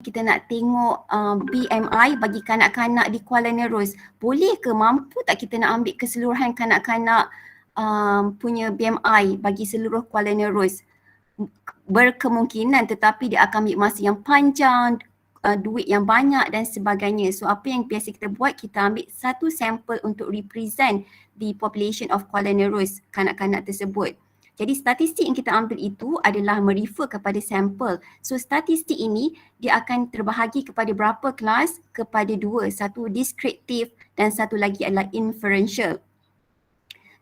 kita nak tengok BMI bagi kanak-kanak di Kuala Nerus. Boleh ke, mampu tak kita nak ambil keseluruhan kanak-kanak punya BMI bagi seluruh Kuala Nerus? Berkemungkinan, tetapi dia akan ambil masa yang panjang, duit yang banyak dan sebagainya. So apa yang biasa kita buat, kita ambil satu sampel untuk represent the population of Kuala Nerus, kanak-kanak tersebut. Jadi statistik yang kita ambil itu adalah merefer kepada sampel. So statistik ini dia akan terbahagi kepada berapa kelas? Kepada dua, satu descriptive dan satu lagi adalah inferential.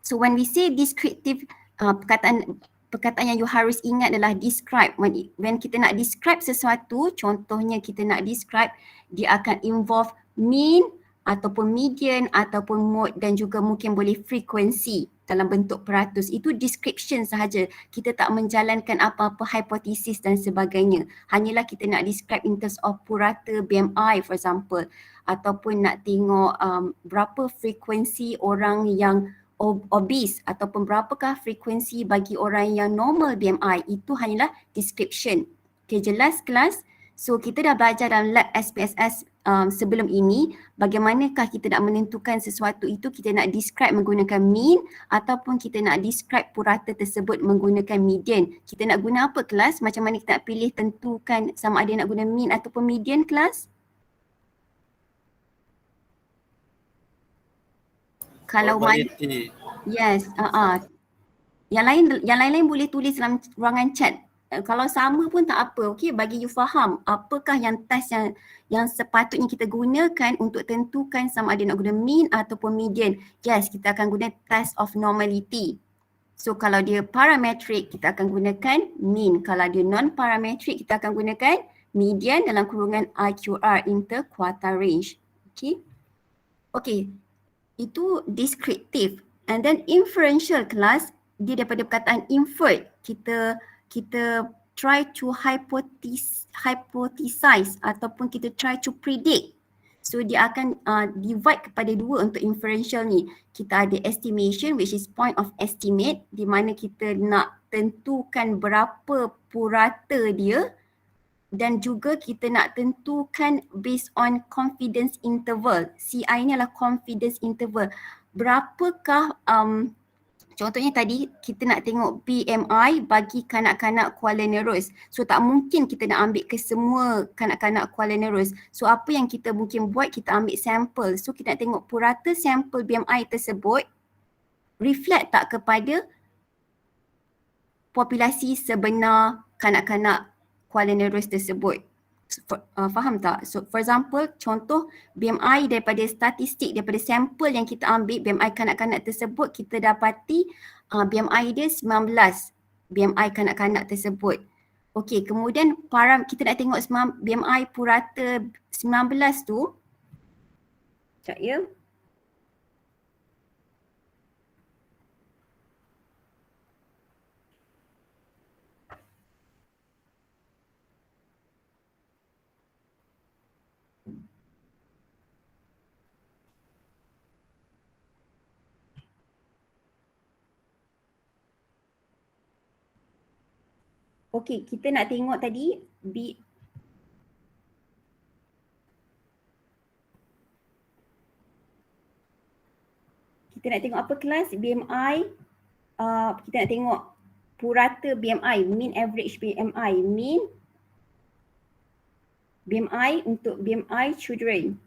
So when we say descriptive, perkataan yang you harus ingat adalah describe. When kita nak describe sesuatu, contohnya kita nak describe, dia akan involve mean ataupun median ataupun mode dan juga mungkin boleh frequency dalam bentuk peratus. Itu description sahaja. Kita tak menjalankan apa-apa hipotesis dan sebagainya. Hanyalah kita nak describe in terms of purata BMI for example, ataupun nak tengok berapa frekuensi orang yang obese ataupun berapakah frekuensi bagi orang yang normal BMI. Itu hanyalah description. Okay, jelas kelas? So kita dah belajar dalam lab SPSS sebelum ini, bagaimanakah kita nak menentukan sesuatu itu, kita nak describe menggunakan mean ataupun kita nak describe purata tersebut menggunakan median. Kita nak guna apa kelas? Macam mana kita nak pilih tentukan sama ada nak guna mean ataupun median kelas? Kalau yes, yang lain boleh tulis dalam ruangan chat. Kalau sama pun tak apa, okey, bagi you faham apakah yang test yang sepatutnya kita gunakan untuk tentukan sama ada nak guna mean ataupun median. Yes, kita akan guna test of normality. So kalau dia parametric, kita akan gunakan mean. Kalau dia non-parametric, kita akan gunakan median dalam kurungan IQR, interquartile range. Okay. Okay, itu descriptive. And then inferential class, dia daripada perkataan inferred. Kita try to hypothesize ataupun kita try to predict. So dia akan divide kepada dua untuk inferential ni. Kita ada estimation which is point of estimate, di mana kita nak tentukan berapa purata dia, dan juga kita nak tentukan based on confidence interval. CI ni adalah confidence interval. Berapakah contohnya tadi kita nak tengok BMI bagi kanak-kanak Kuala Nerus. So tak mungkin kita nak ambil ke semua kanak-kanak Kuala Nerus. So apa yang kita mungkin buat, kita ambil sampel. So kita nak tengok purata sampel BMI tersebut reflect tak kepada populasi sebenar kanak-kanak Kuala Nerus tersebut. Faham tak? So for example, contoh BMI daripada statistik, daripada sampel yang kita ambil BMI kanak-kanak tersebut, kita dapati BMI dia 19, BMI kanak-kanak tersebut. Okey, kemudian kita nak tengok BMI purata 19 tu. Sekejap ya. Okey, kita nak tengok tadi kita nak tengok apa kelas? BMI, kita nak tengok purata BMI, mean average BMI, mean BMI untuk BMI children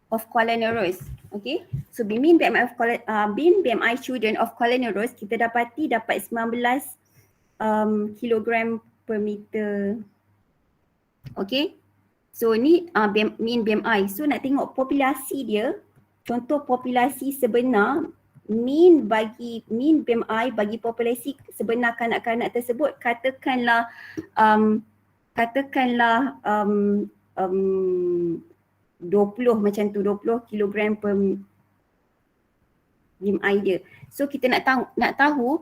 of Kuala Nerus. Okay, so mean BMI children of Kuala Nerus, kita dapati dapat 19 kilogram per meter. Okay, so ni mean BMI. So nak tengok populasi dia, contoh populasi sebenar, mean BMI bagi populasi sebenar kanak-kanak tersebut, katakanlah 20 macam tu, 20 kilogram per BMI dia. So kita nak tahu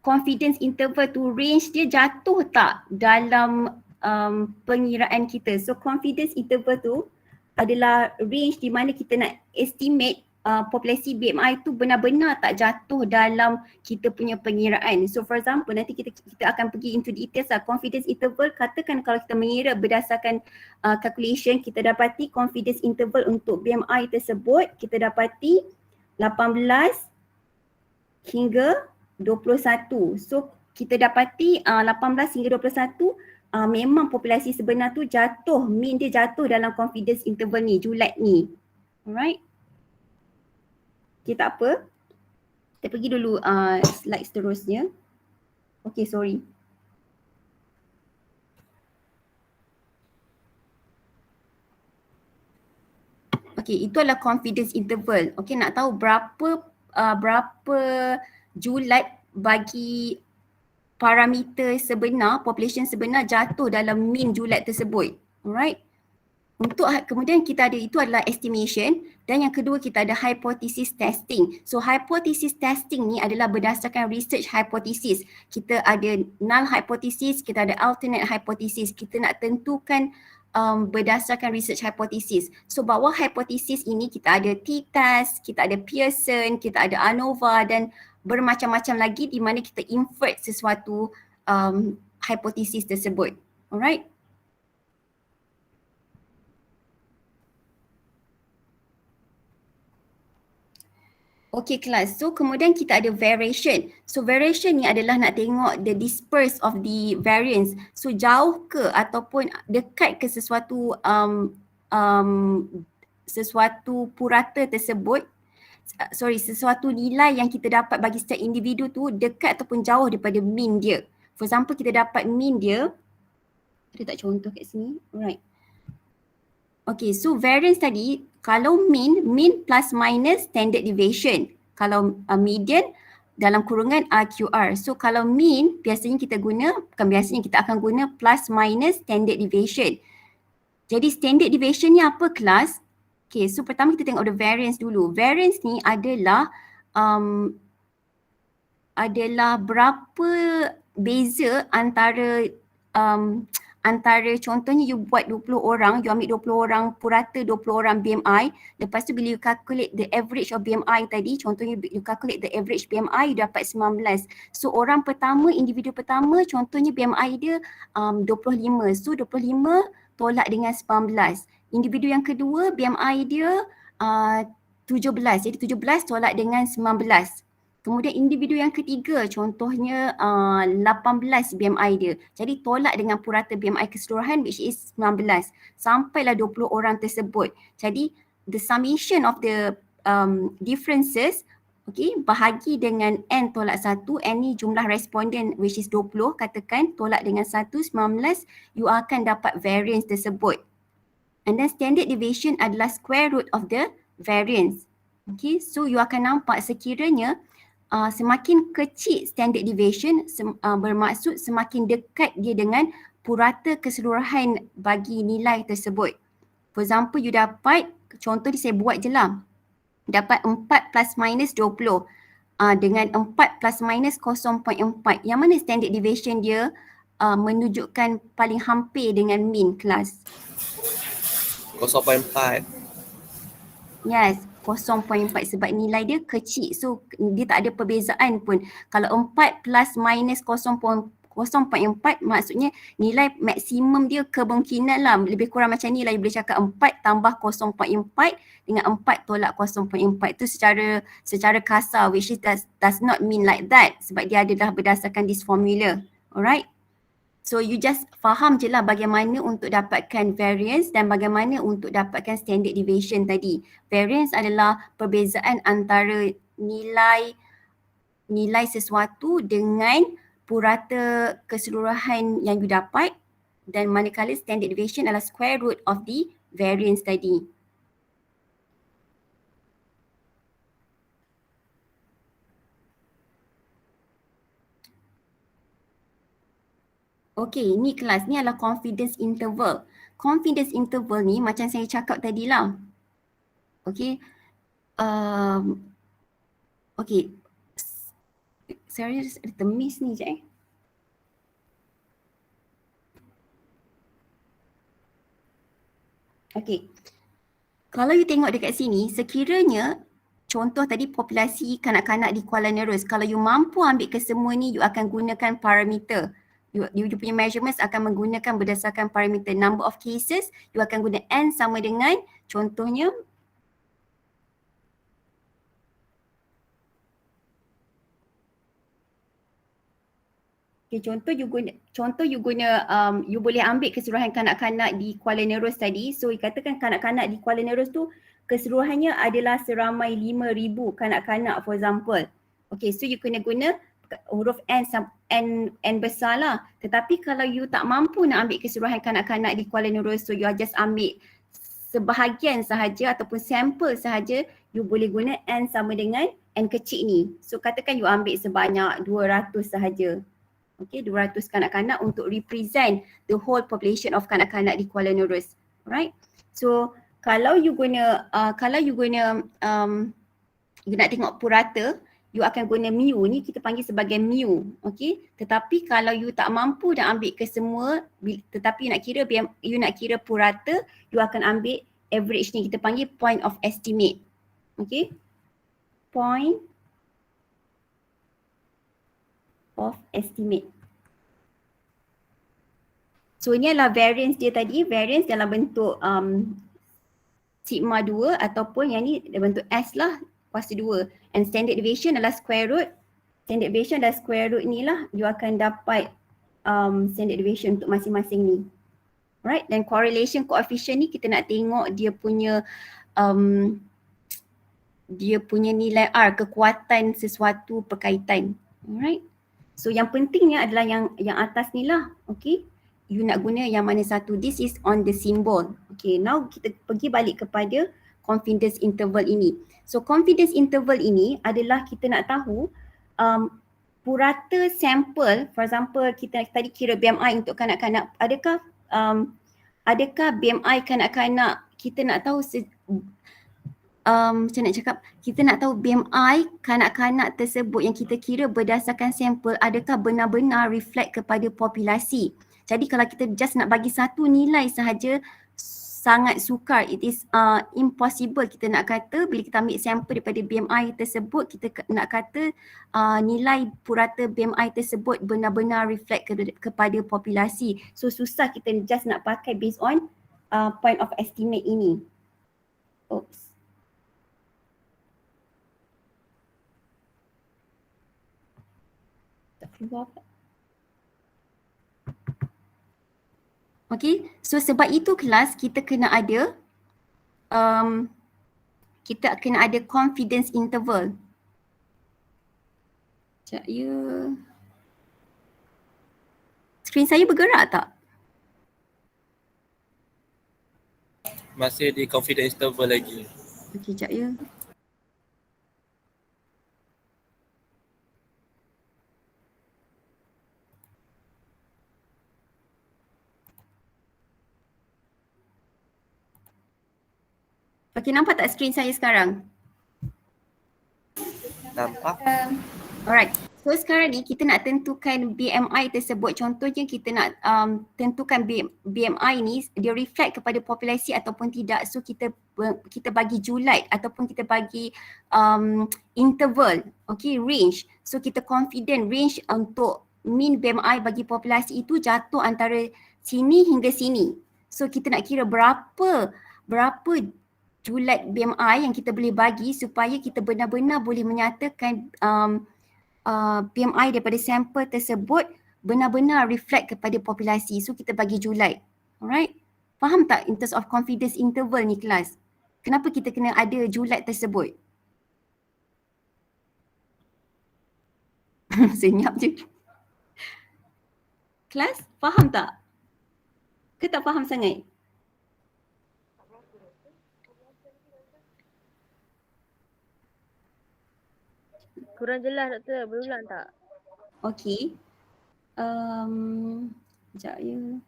confidence interval tu, range dia jatuh tak dalam pengiraan kita. So confidence interval tu adalah range di mana kita nak estimate populasi BMI tu benar-benar tak jatuh dalam kita punya pengiraan. So for example, nanti kita akan pergi into details lah. Confidence interval, katakan kalau kita mengira berdasarkan calculation, kita dapati confidence interval untuk BMI tersebut, kita dapati 18 hingga 21. So kita dapati 18 hingga 21 memang populasi sebenar tu jatuh, mean dia jatuh dalam confidence interval ni, julat ni. Alright. Okay, tak apa. Kita pergi dulu slide seterusnya. Okay, sorry. Okay, itu adalah confidence interval. Okay, nak tahu berapa julat bagi parameter sebenar, population sebenar jatuh dalam mean julat tersebut. Alright. Untuk kemudian kita ada, itu adalah estimation, dan yang kedua kita ada hypothesis testing. So hypothesis testing ni adalah berdasarkan research hypothesis. Kita ada null hypothesis, kita ada alternate hypothesis. Kita nak tentukan berdasarkan research hypothesis. So bawah hypothesis ini kita ada t-test, kita ada Pearson, kita ada ANOVA dan bermacam-macam lagi di mana kita invert sesuatu hypothesis tersebut. Alright. Okay kelas, so kemudian kita ada variation. So variation ni adalah nak tengok the disperse of the variance. So jauh ke ataupun dekat ke sesuatu sesuatu purata tersebut, sesuatu nilai yang kita dapat bagi setiap individu tu dekat ataupun jauh daripada mean dia. For example, kita dapat mean dia, ada tak contoh kat sini? Alright. Okay, so variance tadi, kalau mean plus minus standard deviation. Kalau median dalam kurungan RQR. So kalau mean biasanya kita guna, bukan biasanya, kita akan guna plus minus standard deviation. Jadi standard deviation ni apa kelas? Okay, so pertama kita tengok the variance dulu. Variance ni adalah berapa beza antara contohnya you buat 20 orang, you ambil 20 orang purata, 20 orang BMI, lepas tu bila you calculate the average of BMI tadi, contohnya you calculate the average BMI, you dapat 19. So orang pertama, individu pertama, contohnya BMI dia 25, so 25 tolak dengan 19. Individu yang kedua, BMI dia 17, jadi 17 tolak dengan 19. Kemudian individu yang ketiga, contohnya 18 BMI dia. Jadi tolak dengan purata BMI keseluruhan which is 19. Sampailah 20 orang tersebut. Jadi the summation of the differences, okay, bahagi dengan n tolak 1, n ni jumlah responden which is 20, katakan tolak dengan 1, 19, you akan dapat variance tersebut. And then standard deviation adalah square root of the variance. Okay, so you akan nampak sekiranya semakin kecil standard deviation bermaksud semakin dekat dia dengan purata keseluruhan bagi nilai tersebut. For example, you dapat, contoh ni saya buat je lah, dapat 4 plus minus 20 dengan 4 plus minus 0.4. Yang mana standard deviation dia menunjukkan paling hampir dengan mean kelas? 0.4. Yes, 0.4 sebab nilai dia kecil. So dia tak ada perbezaan pun. Kalau 4 plus minus 0.4 maksudnya nilai maksimum dia kemungkinan lah lebih kurang macam ni lah. You boleh cakap 4 tambah 0.4 dengan 4 tolak 0.4. Itu secara kasar, which is does not mean like that sebab dia adalah berdasarkan this formula. Alright. So you just faham je lah bagaimana untuk dapatkan variance dan bagaimana untuk dapatkan standard deviation tadi. Variance adalah perbezaan antara nilai sesuatu dengan purata keseluruhan yang you dapat, dan manakala standard deviation adalah square root of the variance tadi. Okay, ni kelas ni adalah confidence interval. Confidence interval ni macam saya cakap tadi lah. Okay. Okay. Saya ada temis ni je Okay. Kalau you tengok dekat sini, sekiranya contoh tadi populasi kanak-kanak di Kuala Nerus. Kalau you mampu ambil ke semua ni, you akan gunakan parameter. You punya measurements akan menggunakan berdasarkan parameter number of cases, you akan guna N sama dengan contohnya you boleh ambil keseluruhan kanak-kanak di Kuala Nerus tadi. So katakan kanak-kanak di Kuala Nerus tu keseluruhannya adalah seramai 5,000 kanak-kanak for example. Okay, so you kena guna huruf N besar lah. Tetapi kalau you tak mampu nak ambil keseluruhan kanak-kanak di Kuala Nerus, so you just ambil sebahagian sahaja ataupun sampel sahaja, you boleh guna N sama dengan N kecil ni. So katakan you ambil sebanyak 200 sahaja. Okay, 200 kanak-kanak untuk represent the whole population of kanak-kanak di Kuala Nerus. Alright. So kalau you nak tengok purata, you akan guna mu ni, kita panggil sebagai mu. Okay. Tetapi kalau you tak mampu nak ambil ke semua, tetapi you nak kira purata, you akan ambil average ni, kita panggil point of estimate. Okay. Point of estimate. So ini adalah variance dia tadi, variance dalam bentuk sigma 2 ataupun yang ni dalam bentuk S lah, kuasa 2. And standard deviation adalah square root. Standard deviation adalah square root ni lah, you akan dapat standard deviation untuk masing-masing ni. Alright, dan correlation coefficient ni kita nak tengok dia punya nilai R, kekuatan sesuatu perkaitan. Alright. So yang pentingnya adalah yang atas ni lah. Okay. You nak guna yang mana satu. This is on the symbol. Okay. Now kita pergi balik kepada confidence interval ini. So confidence interval ini adalah kita nak tahu purata sampel. For example, kita tadi kira BMI untuk kanak-kanak. Adakah BMI kanak-kanak kita nak tahu macam nak cakap, kita nak tahu BMI kanak-kanak tersebut yang kita kira berdasarkan sampel adakah benar-benar reflect kepada populasi. Jadi kalau kita just nak bagi satu nilai sahaja, sangat sukar. It is impossible kita nak kata bila kita ambil sampel daripada BMI tersebut, kita nak kata nilai purata BMI tersebut benar-benar reflect kepada populasi. So susah kita just nak pakai based on point of estimate ini. Oops. Okay, so sebab itu kelas kita kena ada confidence interval. Sekejap ya. Skrin saya bergerak tak? Masih di confidence interval lagi. Okay, sekejap ya. Okay, nampak tak skrin saya sekarang? Nampak? Alright, so sekarang ni kita nak tentukan BMI tersebut. Contohnya kita nak tentukan BMI ni dia reflect kepada populasi ataupun tidak. So kita bagi julat ataupun kita bagi interval, okay, range. So kita confident range untuk mean BMI bagi populasi itu jatuh antara sini hingga sini. So kita nak kira berapa julat BMI yang kita boleh bagi supaya kita benar-benar boleh menyatakan BMI daripada sampel tersebut benar-benar reflect kepada populasi. So kita bagi julat. Alright. Faham tak in terms of confidence interval ni kelas? Kenapa kita kena ada julat tersebut? Senyap je. Kelas, faham tak? Ke tak faham sangat? Kurang jelas doktor, boleh ulang tak? Okey. Sekejap ya.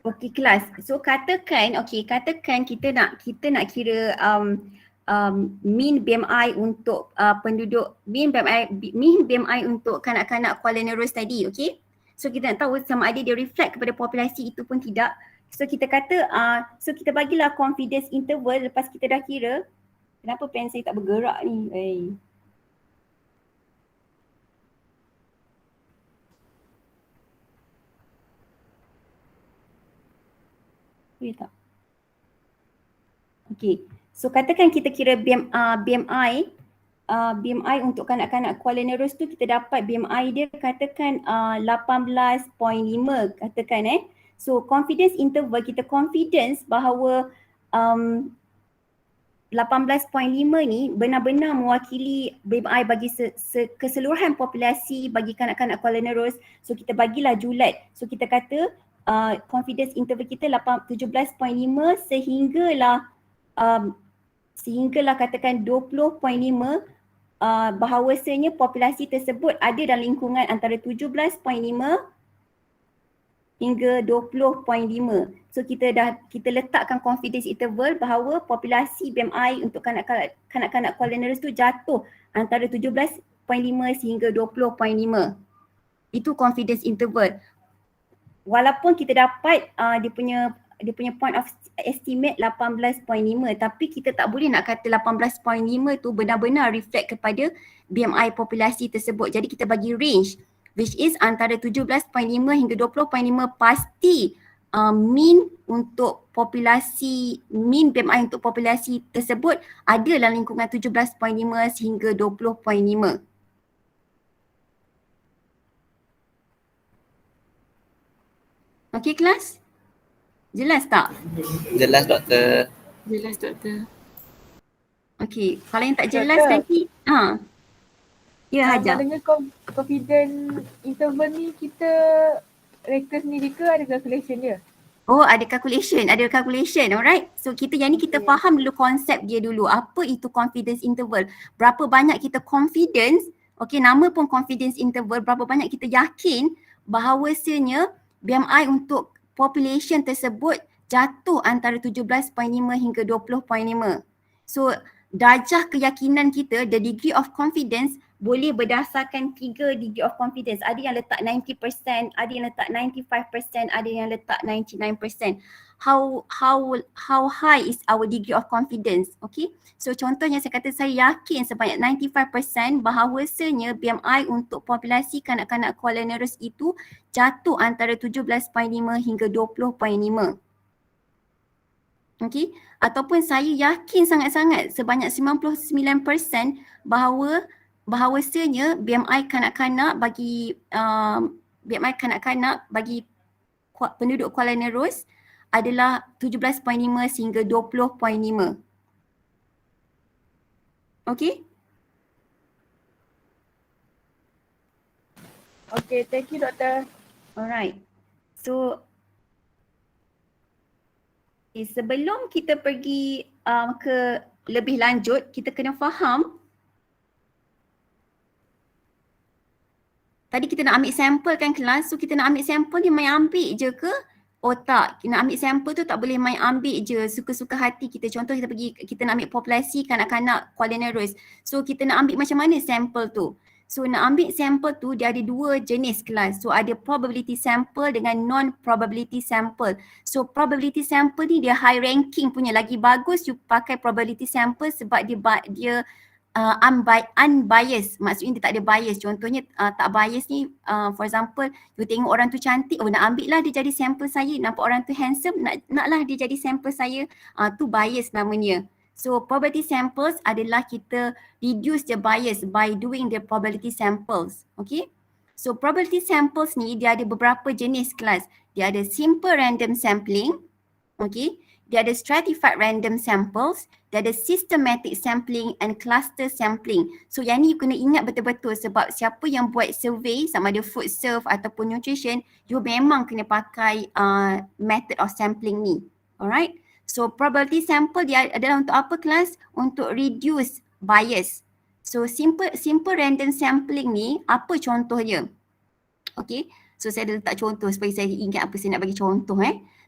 Okey kelas. So katakan kita nak kira mean BMI untuk penduduk mean BMI untuk kanak-kanak Kuala Nerus tadi, okey. So kita nak tahu sama ada dia reflect kepada populasi itu pun tidak. So kita kata so kita bagilah confidence interval lepas kita dah kira. Kenapa pen saya tak bergerak ni? Boleh tak? Okey. So katakan kita kira BMI untuk kanak-kanak Kuala Nerus tu kita dapat BMI dia katakan 18.5 katakan So confidence interval kita confidence bahawa 18.5 ni benar-benar mewakili BMI bagi keseluruhan populasi bagi kanak-kanak Kuala Nerus. So kita bagilah julat. So kita kata confidence interval kita 17.5 sehinggalah katakan 20.5 bahawasanya populasi tersebut ada dalam lingkungan antara 17.5 hingga 20.5. So kita letakkan confidence interval bahawa populasi BMI untuk kanak-kanak Kuala Nerus tu jatuh antara 17.5 sehingga 20.5. Itu confidence interval. Walaupun kita dapat dia punya point of estimate 18.5 tapi kita tak boleh nak kata 18.5 tu benar-benar reflect kepada BMI populasi tersebut. Jadi kita bagi range which is antara 17.5 hingga 20.5 pasti mean BMI untuk populasi tersebut ada dalam lingkungan 17.5 hingga 20.5. Okey kelas? Jelas tak? Jelas doktor. Jelas doktor. Okey, kalau yang tak jelas nanti ya Hajar. Dengan confidence interval ni kita reka sendiri ke ada calculation dia? Oh, ada calculation, alright. So yang ni kita faham dulu konsep dia dulu. Apa itu confidence interval? Berapa banyak kita confidence, nama pun confidence interval, berapa banyak kita yakin bahawasanya BMI untuk population tersebut jatuh antara 17.5 hingga 20.5. So darjah keyakinan kita, the degree of confidence boleh berdasarkan 3 degree of confidence. Ada yang letak 90%, ada yang letak 95%, ada yang letak 99%. How high is our degree of confidence? Okay. So contohnya saya kata saya yakin sebanyak 95% bahawasanya BMI untuk populasi kanak-kanak Kuala Nerus itu jatuh antara 17.5 hingga 20.5. Okay. Ataupun saya yakin sangat-sangat sebanyak 99% bahawasanya BMI kanak-kanak bagi penduduk Kuala Nerus adalah 17.5 sehingga 20.5. Okay? Okay, thank you doktor. Alright. So sebelum kita pergi ke lebih lanjut, kita kena faham tadi kita nak ambil sampel kan kelas, so kita nak ambil sampel ni main ambil je ke? Oh tak, nak ambil sampel tu tak boleh main ambil je suka-suka hati kita. Contoh kita nak ambil populasi kanak-kanak Kuala Nerus. So kita nak ambil macam mana sampel tu? So nak ambil sampel tu dia ada dua jenis kelas. So ada probability sample dengan non-probability sample. So probability sample ni dia high ranking punya, lagi bagus you pakai probability sample sebab dia unbiased, maksudnya dia tak ada bias. Contohnya tak bias ni, for example you tengok orang tu cantik, nak ambil lah dia jadi sampel saya. Nampak orang tu handsome, naklah dia jadi sampel saya, tu bias namanya. So probability samples adalah kita reduce the bias by doing the probability samples. Okay, so probability samples ni dia ada beberapa jenis kelas. Dia ada simple random sampling, okay, dia ada stratified random samples, dia ada systematic sampling and cluster sampling. So yang ni you kena ingat betul-betul sebab siapa yang buat survey sama ada food serve ataupun nutrition, you memang kena pakai method of sampling ni. Alright. So probability sample dia adalah untuk apa kelas? Untuk reduce bias. So simple random sampling ni apa contohnya? Okay. So saya ada letak contoh supaya saya ingat apa saya nak bagi contoh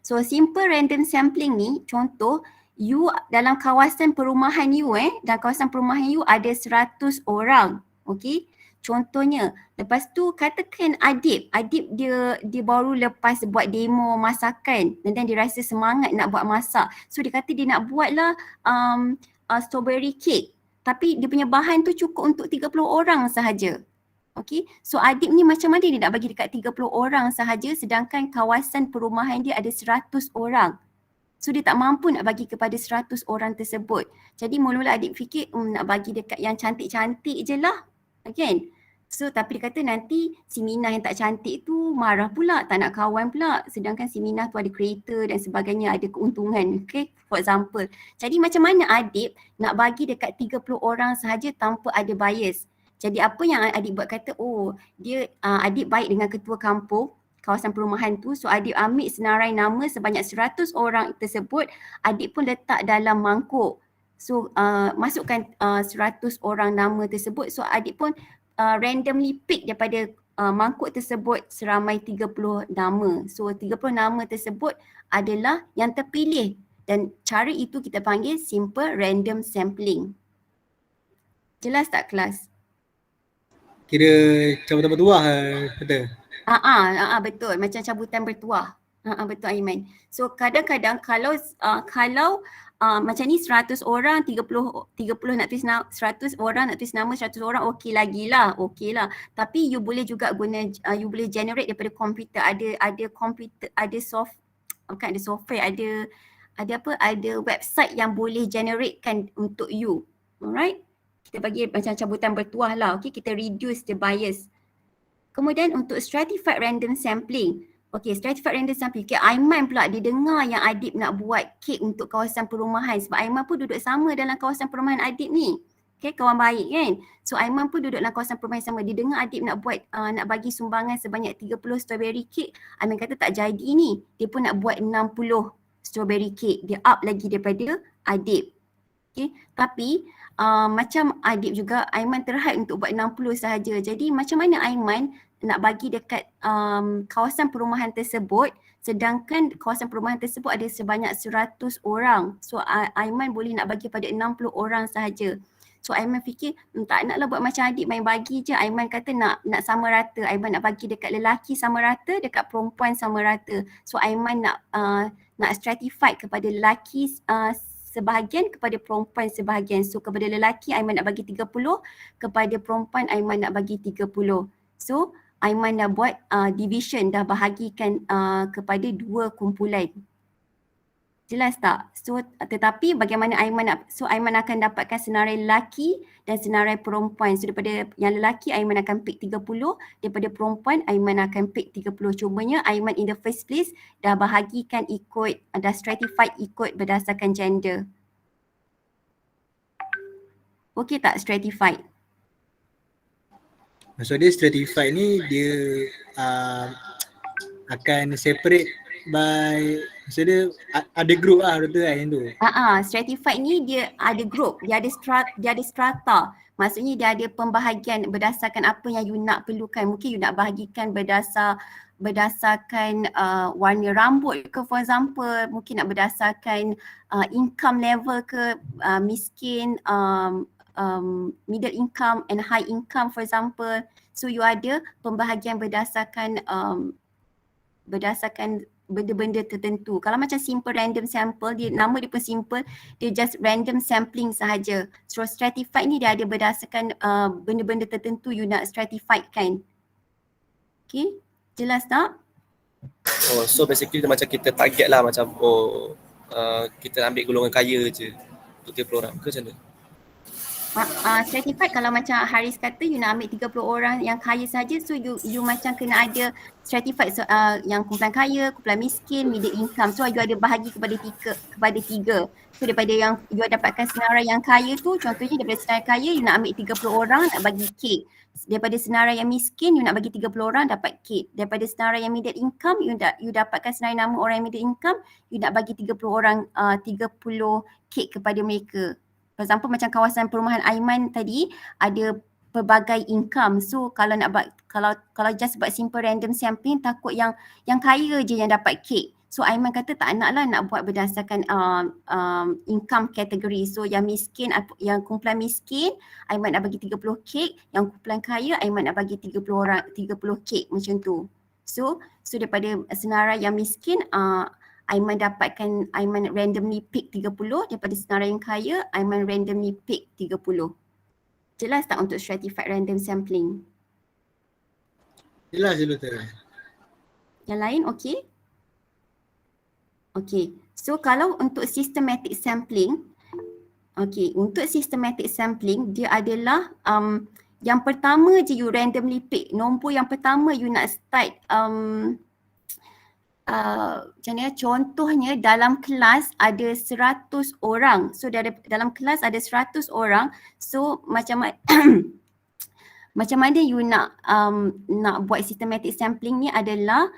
So simple random sampling ni, contoh you dalam kawasan perumahan you dalam kawasan perumahan you ada 100 orang. Okay. Contohnya, lepas tu katakan Adib dia baru lepas buat demo masakan dan dia rasa semangat nak buat masak. So dia kata dia nak buatlah strawberry cake. Tapi dia punya bahan tu cukup untuk 30 orang sahaja. Okay, so Adib ni macam mana dia nak bagi dekat 30 orang sahaja sedangkan kawasan perumahan dia ada 100 orang. So dia tak mampu nak bagi kepada 100 orang tersebut. Jadi mula-mula Adib fikir nak bagi dekat yang cantik-cantik je lah. Kan? So tapi dia kata nanti si Minah yang tak cantik tu marah pula, tak nak kawan pula. Sedangkan si Minah tu ada kereta dan sebagainya, ada keuntungan. Okay, for example. Jadi macam mana Adib nak bagi dekat 30 orang sahaja tanpa ada bias. Jadi apa yang Adib buat, kata dia Adib baik dengan ketua kampung kawasan perumahan tu. So Adib ambil senarai nama sebanyak 100 orang tersebut, Adib pun letak dalam mangkuk. So masukkan 100 orang nama tersebut. So Adib pun randomly pick daripada mangkuk tersebut seramai 30 nama. So 30 nama tersebut adalah yang terpilih dan cara itu kita panggil simple random sampling. Jelas tak kelas? Kira cabutan bertuah betul? Betul, macam cabutan bertuah. Betul Aiman. So kadang-kadang kalau macam ni 100 orang, 30 nak tulis 100 orang nak tulis nama 100 orang, okey lah. Tapi you boleh juga guna you boleh generate daripada komputer. Ada komputer, ada software, ada website yang boleh generatekan untuk you. Alright? Kita bagi macam cabutan bertuah lah. Okay, kita reduce the bias. Kemudian untuk stratified random sampling. Okay, stratified random sampling. Okay, Aiman pula dia dengar yang Adib nak buat kek untuk kawasan perumahan. Sebab Aiman pun duduk sama dalam kawasan perumahan Adib ni. Okay, kawan baik kan. So Aiman pun duduk dalam kawasan perumahan sama. Dia dengar Adib nak buat, nak bagi sumbangan sebanyak 30 strawberry cake. Aiman kata tak jadi ni. Dia pun nak buat 60 strawberry cake. Dia up lagi daripada Adib. Okay, tapi macam Adib juga, Aiman terhad untuk buat 60 sahaja. Jadi macam mana Aiman nak bagi dekat kawasan perumahan tersebut sedangkan kawasan perumahan tersebut ada sebanyak 100 orang. So Aiman boleh nak bagi pada 60 orang sahaja. So Aiman fikir tak naklah buat macam Adib main bagi je. Aiman kata nak sama rata. Aiman nak bagi dekat lelaki sama rata, dekat perempuan sama rata. So Aiman nak stratified kepada lelaki sebahagian, kepada perempuan sebahagian. So kepada lelaki Aiman nak bagi 30, kepada perempuan Aiman nak bagi 30. So Aiman dah buat division, dah bahagikan kepada dua kumpulan. Jelas tak? So tetapi bagaimana Aiman Aiman akan dapatkan senarai lelaki dan senarai perempuan. So daripada yang lelaki Aiman akan pick 30, daripada perempuan Aiman akan pick 30. Cumanya Aiman in the first place dah bahagikan ikut, dah stratified ikut berdasarkan gender. Okey tak stratified? Maksud dia stratified ni dia akan separate by, maksud dia ada group lah betul kan yang tu? Stratified ni dia ada group, dia ada strata. Maksudnya dia ada pembahagian berdasarkan apa yang you nak perlukan. Mungkin you nak bahagikan berdasarkan warna rambut ke, for example. Mungkin nak berdasarkan income level ke, miskin, middle income and high income, for example. So you ada pembahagian berdasarkan benda-benda tertentu. Kalau macam simple random sample, nama dia pun simple, dia just random sampling sahaja. So stratified ni dia ada berdasarkan benda-benda tertentu you nak stratified kan. Okay, jelas tak? So basically macam kita target lah, macam kita ambil golongan kaya je untuk 30 orang ke macam mana? Stratified kalau macam Haris kata you nak ambil 30 orang yang kaya saja, so you macam kena ada stratified, yang kumpulan kaya, kumpulan miskin, middle income. So you ada bahagi kepada tiga. So daripada yang you dapatkan senarai yang kaya tu, contohnya daripada senarai kaya you nak ambil 30 orang nak bagi kek. Daripada senarai yang miskin you nak bagi 30 orang dapat kek. Daripada senarai yang middle income you dapatkan senarai nama orang yang middle income, you nak bagi 30 orang 30 kek kepada mereka. For example macam kawasan perumahan Aiman tadi ada pelbagai income. So kalau nak kalau just buat simple random sampling, takut yang kaya je yang dapat kek. So Aiman kata tak nak lah nak buat berdasarkan income category. So yang miskin, yang kumpulan miskin, Aiman nak bagi 30 kek. Yang kumpulan kaya, Aiman nak bagi 30 kek macam tu. So daripada senarai yang miskin, Aiman randomly pick 30. Daripada senarai yang kaya, Aiman randomly pick 30. Jelas tak untuk stratified random sampling? Jelas je Doktor. Yang lain okey? Okey. So kalau untuk systematic sampling, untuk systematic sampling dia adalah yang pertama je you randomly pick. Nombor yang pertama you nak start macam mana, contohnya dalam kelas ada 100 orang. So dalam kelas ada 100 orang. So macam mana you nak buat systematic sampling ni adalah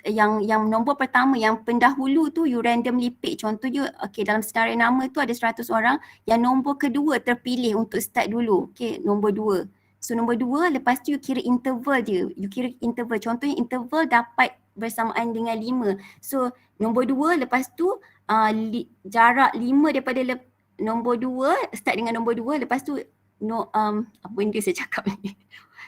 yang nombor pertama, yang pendahulu tu you randomly pick. Contohnya dalam senarai nama tu ada 100 orang, yang nombor kedua terpilih untuk start dulu. Nombor 2. So nombor 2, lepas tu you kira interval dia. You kira interval. Contohnya interval dapat bersamaan dengan 5. So nombor 2, lepas tu jarak 5 daripada nombor 2, start dengan nombor 2, lepas tu apa benda saya cakap ni.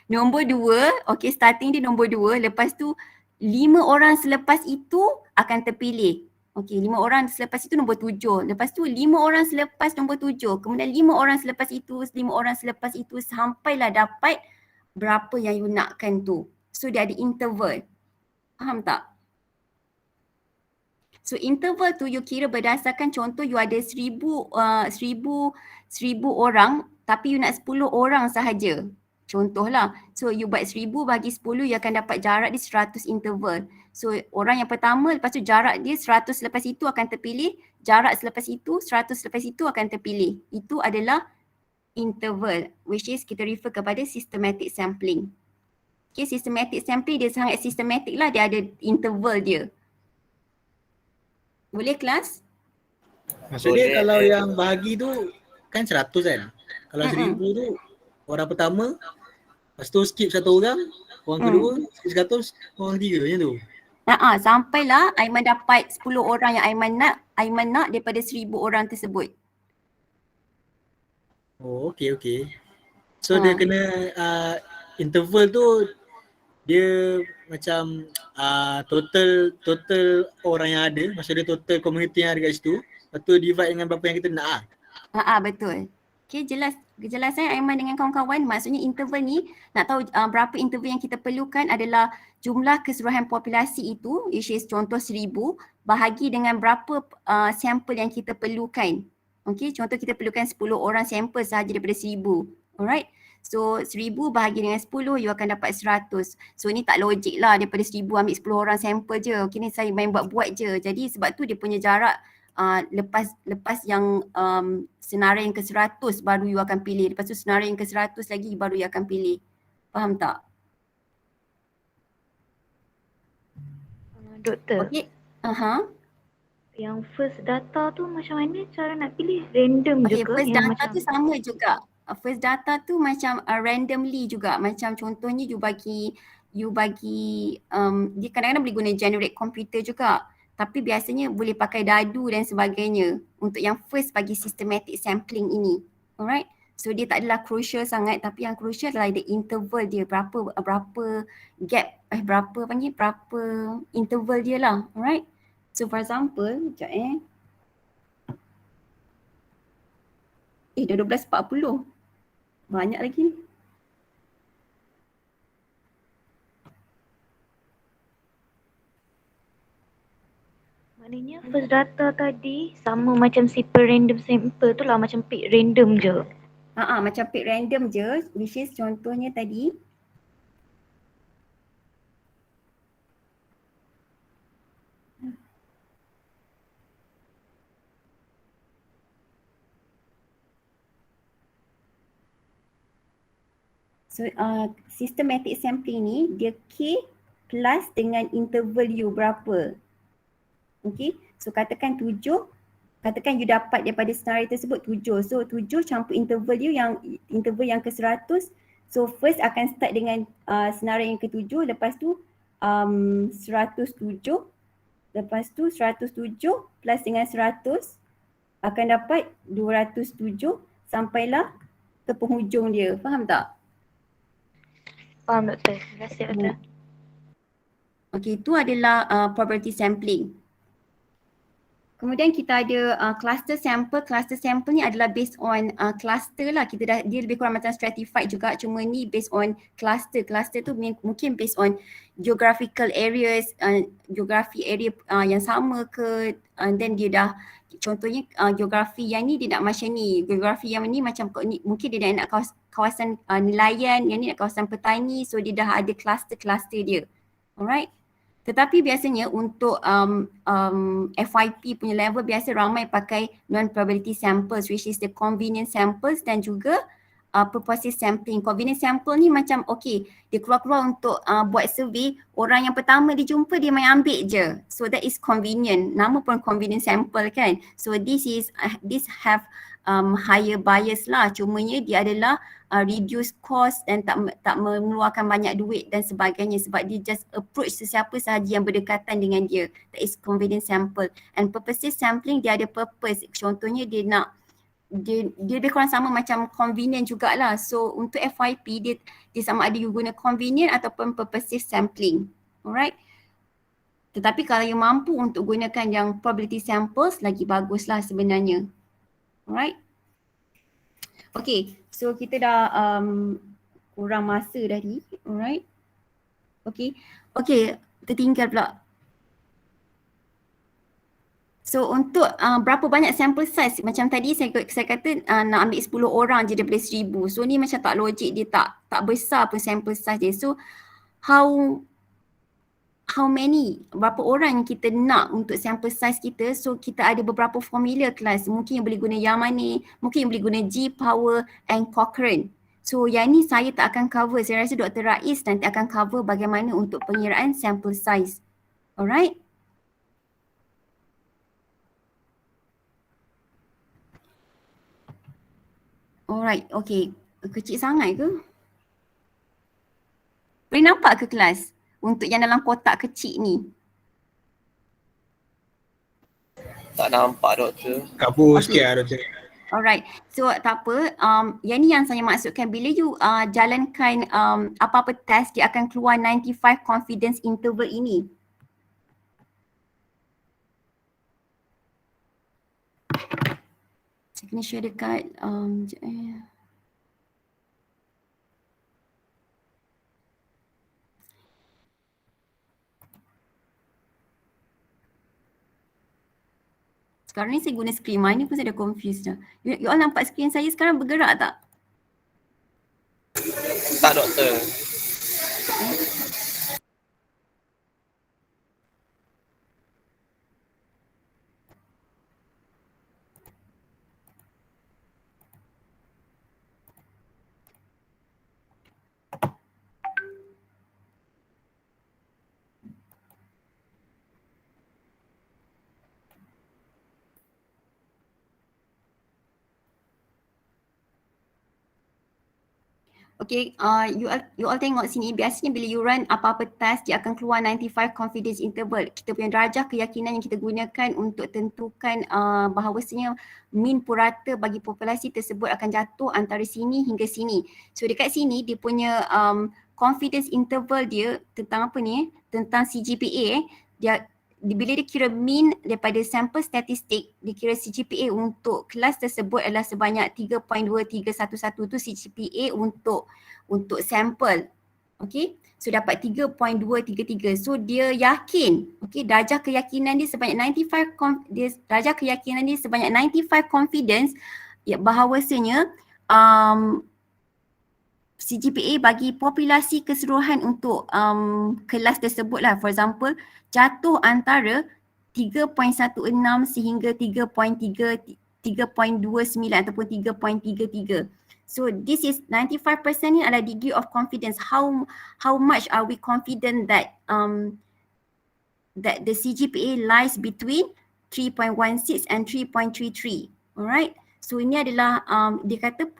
Nombor 2, starting dia nombor 2, lepas tu 5 orang selepas itu akan terpilih. 5 orang selepas itu nombor 7. Lepas tu 5 orang selepas nombor 7. Kemudian 5 orang selepas itu, 5 orang selepas itu sampailah dapat berapa yang you nakkan tu. So dia ada interval. Faham tak? So interval tu you kira berdasarkan contoh you ada 1000 orang tapi you nak 10 orang sahaja. Contohlah, so you buat 1000 bagi 10, you akan dapat jarak dia 100 interval. So orang yang pertama, lepas tu jarak dia 100 selepas itu akan terpilih, jarak selepas itu 100 selepas itu akan terpilih. Itu adalah interval, which is kita refer kepada systematic sampling. Systematic sampling dia sangat systematic lah, dia ada interval dia. Boleh kelas? Maksudnya kalau yang bahagi tu kan 100 kan? Kalau 1000 tu orang pertama, lepas tu skip satu orang, orang kedua, skip 100, orang ketiga macam tu. Sampailah Aiman dapat 10 orang yang Aiman nak daripada 1000 orang tersebut. Oh, okey. So dia kena interval tu dia macam total orang yang ada, maksudnya total community yang ada kat situ, lepas tu divide dengan berapa yang kita nak Betul. Jelas. Kejelasan Aiman dengan kawan-kawan, maksudnya interval ni nak tahu berapa interval yang kita perlukan adalah jumlah keseluruhan populasi itu, which is contoh 1000, bahagi dengan berapa sampel yang kita perlukan. Contoh kita perlukan 10 orang sampel sahaja daripada 1000. Alright. So 1000 bahagi dengan 10, you akan dapat 100. So ni tak logik lah daripada 1000 ambil 10 orang sampel je. Ni saya main buat je. Jadi sebab tu dia punya jarak lepas yang senarai yang ke-100 baru you akan pilih. Lepas tu senarai yang ke-100 lagi baru you akan pilih. Faham tak? Doktor. Yang first data tu macam mana cara nak pilih? Random je ke? First data tu sama juga. First data tu macam randomly juga. Macam contohnya you bagi dia kadang-kadang boleh guna generate computer juga. Tapi biasanya boleh pakai dadu dan sebagainya untuk yang first bagi systematic sampling ini. Alright. So dia tak adalah crucial sangat, tapi yang crucial adalah the interval dia, berapa gap, berapa interval dia lah. Alright. So for example, sekejap dah 12.40. Banyak lagi ni. Maknanya first data tadi sama macam simple random sample tu lah, macam pick random je. Macam pick random je, which is contohnya tadi. So systematic sampling ni dia K plus dengan interval you berapa. So katakan 7, katakan you dapat daripada senarai tersebut 7. So 7 campur interval you yang interval yang ke-100. So first akan start dengan senarai yang ke-7, lepas tu 107. Lepas tu 107 plus dengan 100 akan dapat 207 sampailah ke penghujung dia. Faham tak? Faham doktor. Terima kasih doktor. Okey, itu adalah probability sampling. Kemudian kita ada cluster sample. Cluster sample ni adalah based on cluster lah. Dia lebih kurang macam stratified juga, cuma ni based on cluster. Cluster tu mungkin based on geographical areas, geografi area yang sama ke, and then dia dah contohnya geografi yang ni dia nak macam ni, geografi yang ni macam mungkin dia nak kawasan nelayan, yang ni nak kawasan petani, so dia dah ada cluster-cluster dia. Alright. Tetapi biasanya untuk FYP punya level biasa ramai pakai non-probability samples, which is the convenience samples dan juga purposive sampling. Convenience sample ni macam okay, dia keluar-keluar untuk buat survey, orang yang pertama dia jumpa dia main ambil je. So that is convenient. Nama pun convenience sample kan. So this have higher bias lah. Cumanya dia adalah reduce cost dan tak mengeluarkan banyak duit dan sebagainya sebab dia just approach sesiapa sahaja yang berdekatan dengan dia. That is convenience sample. And purposive sampling dia ada purpose. Contohnya dia lebih kurang sama macam convenient jugalah. So untuk FYP dia sama ada you guna convenient ataupun purposive sampling. Alright. Tetapi kalau you mampu untuk gunakan yang probability samples lagi baguslah sebenarnya. Alright. Okay, so kita dah kurang masa tadi. Alright. Okay, tertinggal pula. So untuk berapa banyak sample size, macam tadi saya kata nak ambil 10 orang je daripada 1000. So ni macam tak logik, dia tak besar pun sample size dia. So how many, berapa orang yang kita nak untuk sample size kita. So kita ada beberapa formula kelas, mungkin yang boleh guna yang mana, mungkin yang boleh guna G, Power and Cochrane. So yang ni saya tak akan cover, saya rasa Dr. Rais nanti akan cover bagaimana untuk pengiraan sample size. Alright. Alright, okay. Kecil sangat ke? Boleh nampak ke kelas? Untuk yang dalam kotak kecil ni. Tak nampak doktor. Kabur sikit lah doktor. Alright, so tak apa, yang ni yang saya maksudkan bila you jalankan apa-apa test, dia akan keluar 95 confidence interval ini. Saya kena share dekat, sekejap Sekarang ni saya guna screen, mana pun saya dah confused dah. You all nampak screen saya sekarang bergerak tak? Tak doktor. Okay, you all tengok sini, biasanya bila you run apa-apa test, dia akan keluar 95 confidence interval. Kita punya darjah keyakinan yang kita gunakan untuk tentukan bahawasanya mean purata bagi populasi tersebut akan jatuh antara sini hingga sini. So dekat sini dia punya confidence interval dia tentang apa ni, tentang CGPA bila dia kira mean daripada sampel statistik, dia kira CGPA untuk kelas tersebut adalah sebanyak 3.2311 tu CGPA untuk sampel. Okay, so dapat 3.233. So dia yakin, okay, darjah keyakinan dia sebanyak 95 confidence ya, bahawasanya CGPA bagi populasi keseluruhan untuk kelas tersebut lah, for example, jatuh antara 3.16 sehingga 3.29 ataupun 3.33. So this is 95% ni adalah degree of confidence. How much are we confident that that the CGPA lies between 3.16 and 3.33. Alright. So ini adalah dia kata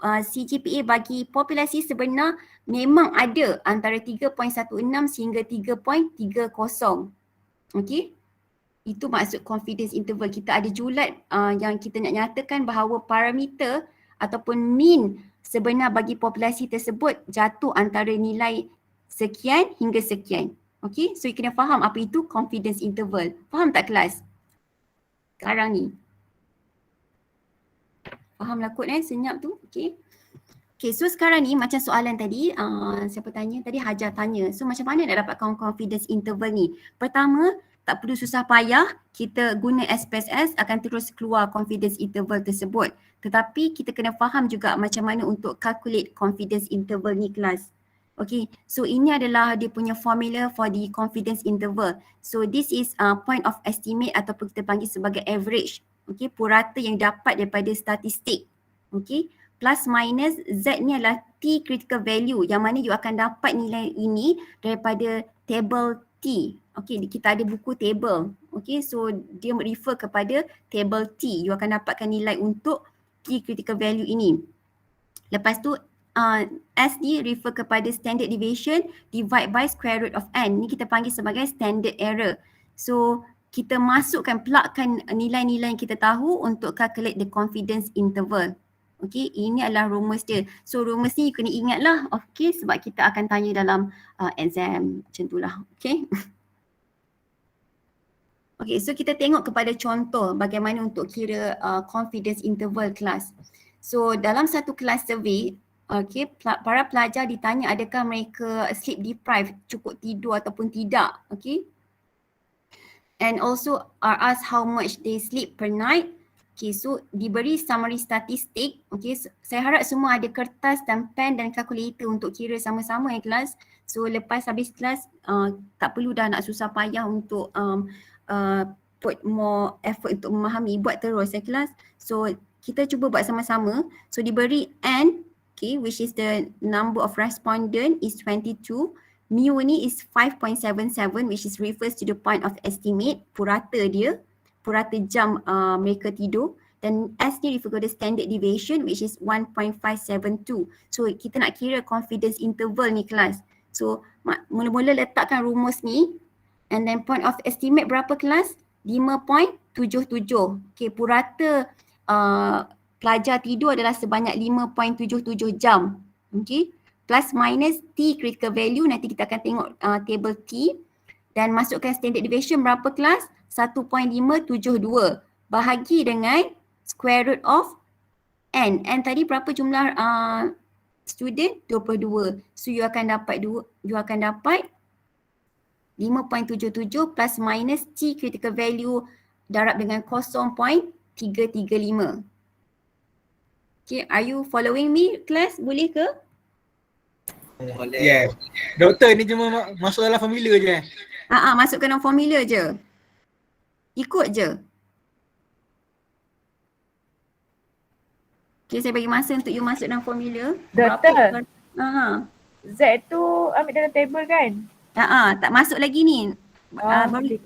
CGPA bagi populasi sebenar memang ada antara 3.16 sehingga 3.30. Okay. Itu maksud confidence interval. Kita ada julat yang kita nak nyatakan bahawa parameter ataupun mean sebenar bagi populasi tersebut jatuh antara nilai sekian hingga sekian. Okay, so you kena faham apa itu confidence interval. Faham tak kelas? Sekarang ni. Faham lah kot senyap tu. Okay. Okay, so sekarang ni macam soalan tadi, siapa tanya? Tadi Hajar tanya. So macam mana nak dapatkan confidence interval ni? Pertama, tak perlu susah payah, kita guna SPSS akan terus keluar confidence interval tersebut. Tetapi kita kena faham juga macam mana untuk calculate confidence interval ni kelas. Okay, so ini adalah dia punya formula for the confidence interval. So this is point of estimate ataupun kita panggil sebagai average. Okay, purata yang dapat daripada statistik. Okay, plus minus Z ni adalah T critical value yang mana you akan dapat nilai ini daripada table T. Okay, kita ada buku table. Okay, so dia refer kepada table T. You akan dapatkan nilai untuk T critical value ini. Lepas tu S ni refer kepada standard deviation divide by square root of N. Ni kita panggil sebagai standard error. So kita masukkan, plugkan nilai-nilai yang kita tahu untuk calculate the confidence interval. Okay, ini adalah rumus dia. So rumus ni you kena ingat lah. Okay, sebab kita akan tanya dalam exam macam tu lah. Okay. Okay, so kita tengok kepada contoh bagaimana untuk kira confidence interval kelas. So dalam satu kelas survey, okay, para pelajar ditanya adakah mereka sleep deprived, cukup tidur ataupun tidak. Okay. And also are asked how much they sleep per night. Okay, so diberi summary statistik. Okay, so, saya harap semua ada kertas dan pen dan kalkulator untuk kira sama-sama kelas. So lepas habis kelas, tak perlu dah nak susah payah untuk put more effort untuk memahami, buat terus kelas. So kita cuba buat sama-sama. So diberi N, okay, which is the number of respondent is 22. Mu ni is 5.77 which is refers to the point of estimate, purata dia, purata jam mereka tidur. Dan S ni refer to the standard deviation which is 1.572. So kita nak kira confidence interval ni kelas. So mula-mula letakkan rumus ni and then point of estimate berapa kelas? 5.77. Okay, purata pelajar tidur adalah sebanyak 5.77 jam. Okay, plus minus T critical value, nanti kita akan tengok table T. Dan masukkan standard deviation berapa kelas? 1.572 bahagi dengan square root of N. N tadi berapa jumlah student? 22. So you akan dapat 5.77 plus minus T critical value darab dengan 0.335. Okay, are you following me class? Boleh ke? Boleh. Yeah. Doktor ni cuma masuk dalam formula je. Masukkan dalam formula je. Ikut je. Okay, saya bagi masa untuk you masuk dalam formula. Doktor. Z tu ambil dalam table kan? Tak masuk lagi ni. Boleh.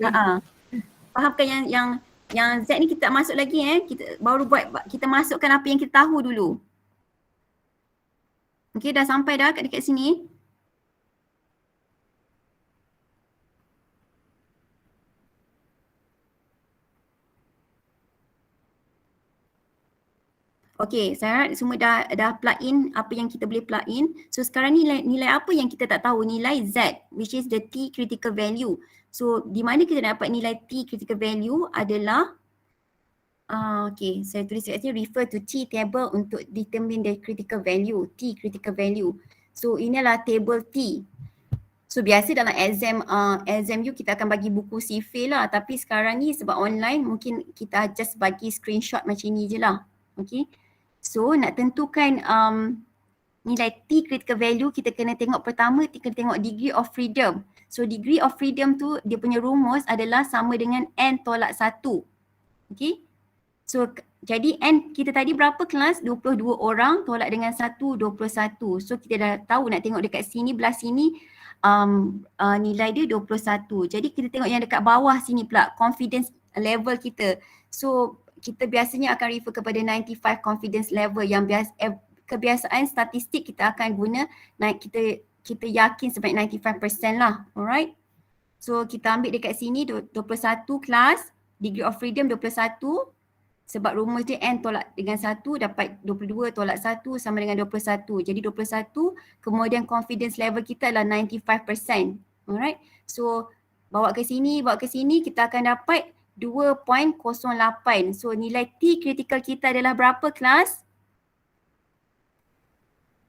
Fahamkan yang Z ni kita tak masuk lagi kita baru kita masukkan apa yang kita tahu dulu. Okey, dah sampai dah dekat sini. Okey, saya harap semua dah plug in apa yang kita boleh plug in. So sekarang ni nilai apa yang kita tak tahu? Nilai Z, which is the T critical value. So di mana kita dapat nilai T critical value adalah okey, saya tulis kat sini refer to T table untuk determine the critical value, T critical value. So inilah table T. So biasa dalam exam you kita akan bagi buku sifil lah, tapi sekarang ni sebab online mungkin kita just bagi screenshot macam ni je lah. Okey. So nak tentukan nilai T critical value, kita kena tengok pertama, kita kena tengok degree of freedom. So degree of freedom tu dia punya rumus adalah sama dengan N tolak 1. Okay. So jadi N kita tadi berapa kelas? 22 orang tolak dengan 1, 21. So kita dah tahu nak tengok dekat sini, belah sini nilai dia 21. Jadi kita tengok yang dekat bawah sini pula, confidence level kita. So kita biasanya akan refer kepada 95 confidence level yang kebiasaan statistik kita akan guna kita yakin sebanyak 95% lah. Alright. So kita ambil dekat sini 21 kelas, degree of freedom 21, sebab rumus dia N tolak dengan 1 dapat 22 tolak 1 sama dengan 21. Jadi 21, kemudian confidence level kita adalah 95%. Alright. So bawa ke sini, kita akan dapat 2.08. So nilai T critical kita adalah berapa kelas?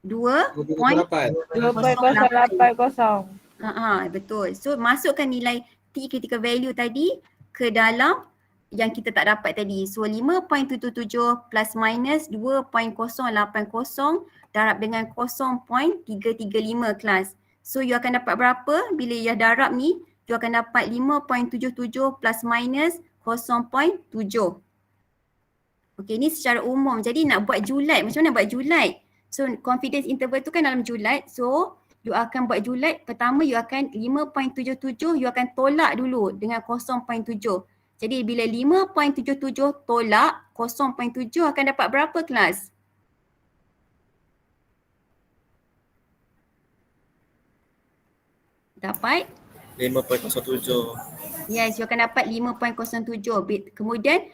28. 2.080. Betul. So masukkan nilai T critical value tadi ke dalam yang kita tak dapat tadi. So 5.77 plus minus 2.080 darab dengan 0.335 kelas. So you akan dapat berapa bila you darab ni? You akan dapat 5.77 plus minus 0.7. Okay, ni secara umum. Jadi nak buat julat, macam mana buat julat? So confidence interval tu kan dalam julat. So you akan buat julat, pertama you akan 5.77 you akan tolak dulu dengan 0.7. Jadi bila 5.77 tolak 0.7 akan dapat berapa kelas? Dapat? 5.07. Yes, you akan dapat 5.07. Kemudian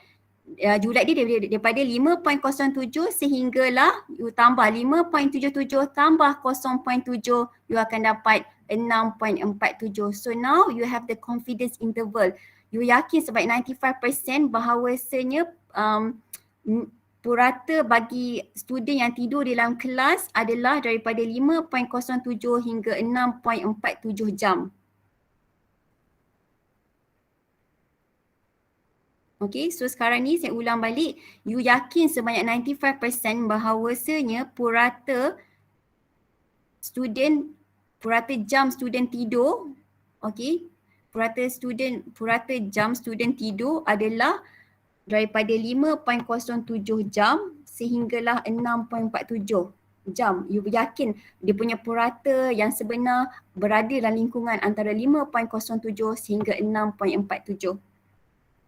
julat dia daripada 5.07 sehinggalah you tambah 5.77 tambah 0.7 you akan dapat 6.47. So now you have the confidence interval. You yakin sebaik 95% bahawasanya purata bagi student yang tidur dalam kelas adalah daripada 5.07 hingga 6.47 jam. Okay, so sekarang ni saya ulang balik. You yakin sebanyak 95% bahawasanya purata jam student tidur, okay, purata jam student tidur adalah daripada 5.07 jam sehinggalah 6.47 jam. You yakin dia punya purata yang sebenar berada dalam lingkungan antara 5.07 sehingga 6.47.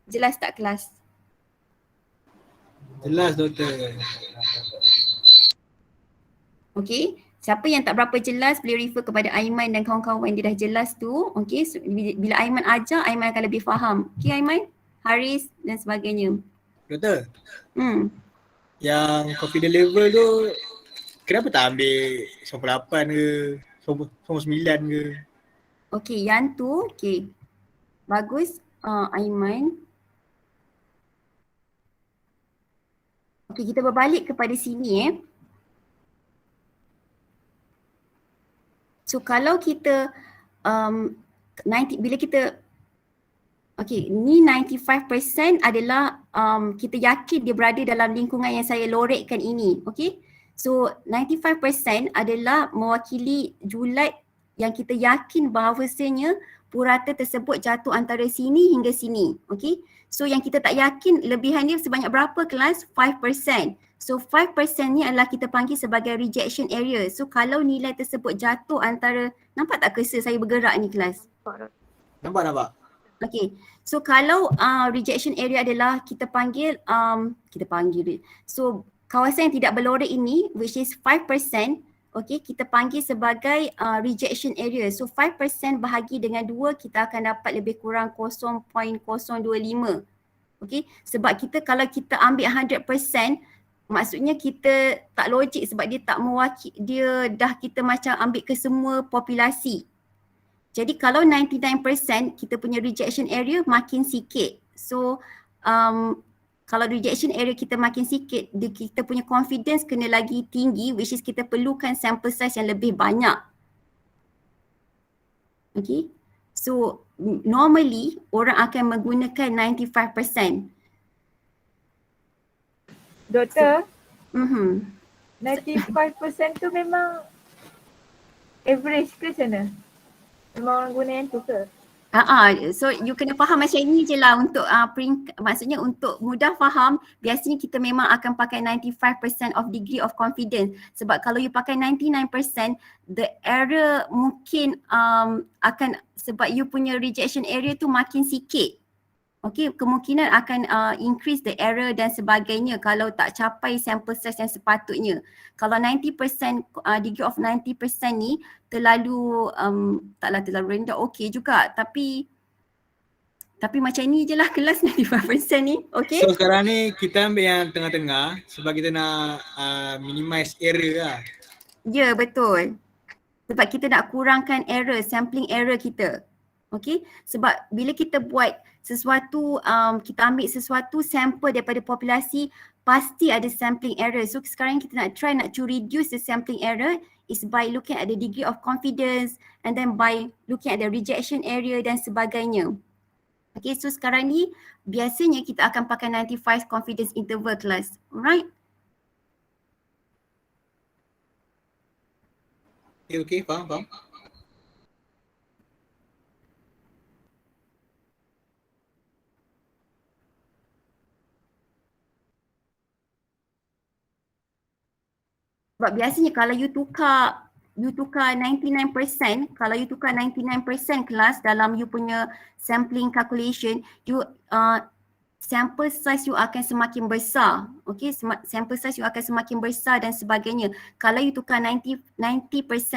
Jelas tak kelas? Jelas doktor. Okay, siapa yang tak berapa jelas boleh refer kepada Aiman dan kawan-kawan dia dah jelas tu. Okay, so, bila Aiman ajar, Aiman akan lebih faham. Okay Aiman, Haris dan sebagainya. Doktor, Hmm. yang confidence level tu kenapa tak ambil 98 ke 99 ke? Okay, yang tu, okay. Bagus Aiman. Okay, kita berbalik kepada sini So kalau kita bila kita ni 95% adalah kita yakin dia berada dalam lingkungan yang saya lorekkan ini. Okay. So 95% adalah mewakili julat yang kita yakin bahawasanya purata tersebut jatuh antara sini hingga sini. Okay. So yang kita tak yakin lebihan dia sebanyak berapa kelas? 5%. So 5% ni adalah kita panggil sebagai rejection area. So kalau nilai tersebut jatuh antara, nampak tak cursor saya bergerak ni kelas? Nampak? Okay, so kalau rejection area adalah kita panggil, so kawasan yang tidak berlorek ini which is 5%, okay, kita panggil sebagai rejection area. So 5% bahagi dengan 2 kita akan dapat lebih kurang 0.025. Okay, sebab kalau kita ambil 100%, maksudnya kita tak logik sebab dia tak mewakili, dia dah kita macam ambil ke semua populasi. Jadi kalau 99% kita punya rejection area makin sikit. So kalau rejection area kita makin sikit, kita punya confidence kena lagi tinggi, which is kita perlukan sample size yang lebih banyak. Okay. So normally orang akan menggunakan 95%. Doktor, So, 95% tu memang average ke macam mana? Memang orang guna yang tu ke? So you kena faham macam ni je lah untuk maksudnya untuk mudah faham, biasanya kita memang akan pakai 95% of degree of confidence. Sebab kalau you pakai 99%, the error mungkin akan, sebab you punya rejection area tu makin sikit. Okay, kemungkinan akan increase the error dan sebagainya kalau tak capai sample size yang sepatutnya. Kalau 90%, degree of 90% ni terlalu, taklah terlalu rendah, okay juga. Tapi macam ni je lah kelas 95% ni, okay? So sekarang ni kita ambil yang tengah-tengah sebab kita nak minimize error lah. Ya, betul. Sebab kita nak kurangkan error, sampling error kita. Okay, sebab bila kita buat sesuatu, kita ambil sesuatu sampel daripada populasi, pasti ada sampling error. So sekarang kita nak try to reduce the sampling error is by looking at the degree of confidence and then by looking at the rejection area dan sebagainya. Okay, so sekarang ni biasanya kita akan pakai 95 confidence interval class. Alright? Okay, faham. Sebab biasanya kalau you tukar 99%, kalau you tukar 99% kelas dalam you punya sampling calculation, you sample size you akan semakin besar. Okay, sample size you akan semakin besar dan sebagainya. Kalau you tukar 90%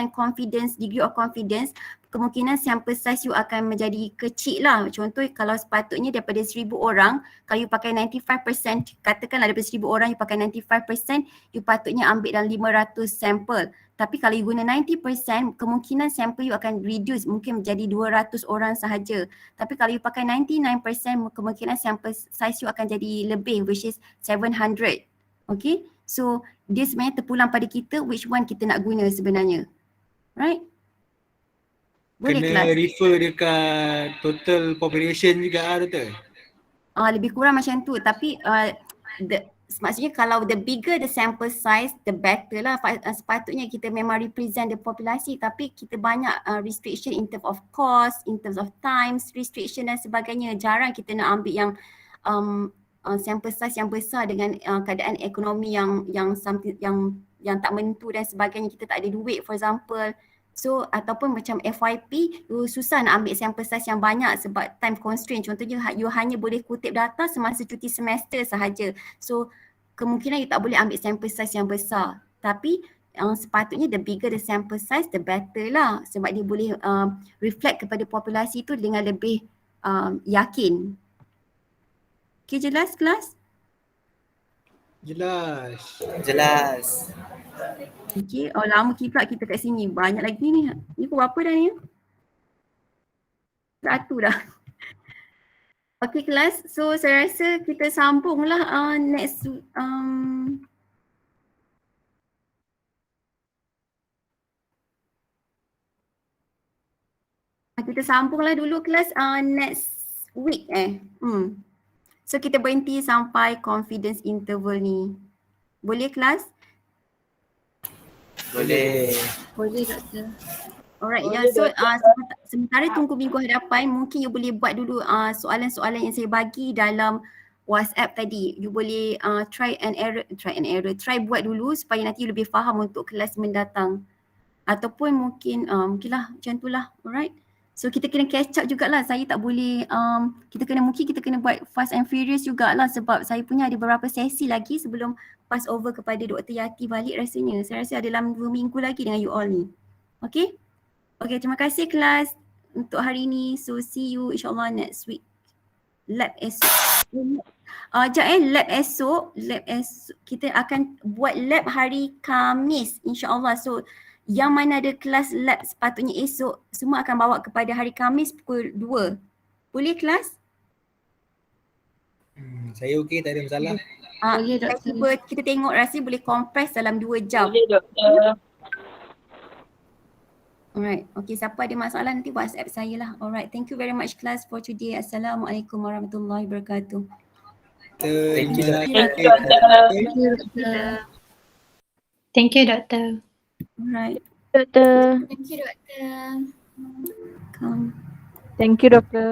confidence, degree of confidence, kemungkinan sample size you akan menjadi kecil lah. Contoh kalau sepatutnya daripada 1,000 orang, kalau you pakai 95%, katakanlah daripada 1,000 orang you pakai 95%, you patutnya ambil dalam 500 sampel. Tapi kalau you guna 90%, kemungkinan sampel you akan reduce, mungkin menjadi 200 orang sahaja. Tapi kalau you pakai 99%, kemungkinan sampel size you akan jadi lebih, which is 700. Okay, so dia sebenarnya terpulang pada kita which one kita nak guna sebenarnya. Right? Boleh Kena kelas? refer dekat total population juga lah Doktor? Lebih kurang macam tu, tapi maksudnya kalau the bigger the sample size, the better lah. Sepatutnya kita memang represent the populasi, tapi kita banyak restriction in terms of cost, in terms of times, restriction dan sebagainya. Jarang kita nak ambil yang sample size yang besar dengan keadaan ekonomi yang tak menentu dan sebagainya. Kita tak ada duit for example. So ataupun macam FYP, you susah nak ambil sample size yang banyak sebab time constraint. Contohnya you hanya boleh kutip data semasa cuti semester sahaja. So kemungkinan you tak boleh ambil sample size yang besar. Tapi sepatutnya the bigger the sample size, the better lah. Sebab dia boleh reflect kepada populasi tu dengan lebih yakin. Okay, jelas kelas? Jelas. Okay, lama kita kat sini. Banyak lagi ni. Ni pukul berapa dah ni? 1 dah. Okay kelas, so saya rasa kita sambunglah next kita sambunglah dulu kelas next week So kita berhenti sampai confidence interval ni. Boleh kelas? Boleh. Boleh doktor. Alright, so sementara tunggu minggu hadapan, mungkin you boleh buat dulu soalan-soalan yang saya bagi dalam WhatsApp tadi. You boleh try buat dulu supaya nanti you lebih faham untuk kelas mendatang. Ataupun mungkin mungkinlah macam itulah. Alright. So kita kena catch up jugalah. Saya tak boleh kita kena buat fast and furious jugalah sebab saya punya ada beberapa sesi lagi sebelum pass over kepada Dr. Yati balik rasanya. Saya rasa ada dalam 2 minggu lagi dengan you all ni. Okay? Okay, terima kasih kelas untuk hari ni. So see you insyaAllah next week. Lab esok. Lab esok kita akan buat lab hari Khamis insyaAllah. So yang mana ada kelas lab sepatutnya esok, semua akan bawa kepada hari Khamis pukul 2. Boleh kelas? Saya okey, tak ada masalah. Boleh doktor. Kita tengok rasanya boleh compress dalam 2 jam. Boleh doktor. Alright, okay, siapa ada masalah nanti WhatsApp saya lah. Alright, thank you very much class for today. Assalamualaikum warahmatullahi wabarakatuh. Thank you, Thank you, doktor. Thank you, Doctor. Alright. Doktor. Thank you doktor. Thank you doktor.